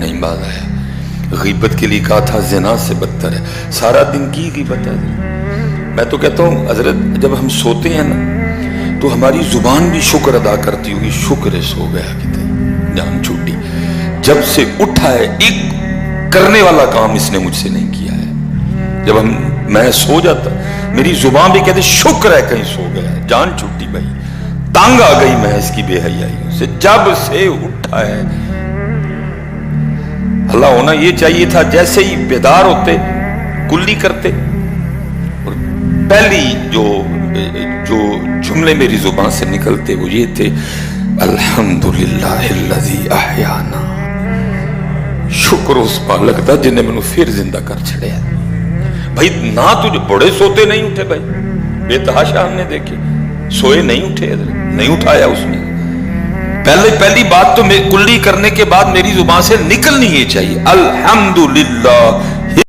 نہیں باز آیا. غیبت کے لیے کہا تھا زنا سے بدتر ہے. سارا دن کی غیبت ہے. میں تو کہتا ہوں حضرت جب ہم سوتے ہیں نا تو ہماری زبان بھی شکر ادا کرتی ہوگی, شکر ہے سو گیا کہتے جان چھوٹی. جب سے اٹھا ہے ایک کرنے والا کام اس نے مجھ سے نہیں کیا ہے. جب میں سو جاتا میری زبان بھی کہتے شکر ہے کہیں سو گیا ہے, جان چھوٹی بھائی, تانگ آ گئی میں اس کی بے حیائیوں سے. جب سے اٹھا ہے اللہ ہونا یہ چاہیے تھا جیسے ہی بیدار ہوتے کلی کرتے, اور پہلی جو جملے میری زبان سے نکلتے وہ یہ تھے الحمدللہ الذی احیانا. شکر اس مالک دا جنہیں میں پھر زندہ کر چھڑیا. بھائی نہ تجھے بڑے سوتے نہیں اٹھے بھائی, بے تحاشا ہم نے دیکھے سوئے نہیں اٹھے, نہیں اٹھایا اس نے. پہلی بات تو کلی کرنے کے بعد میری زبان سے نکلنی یہ چاہیے الحمدللہ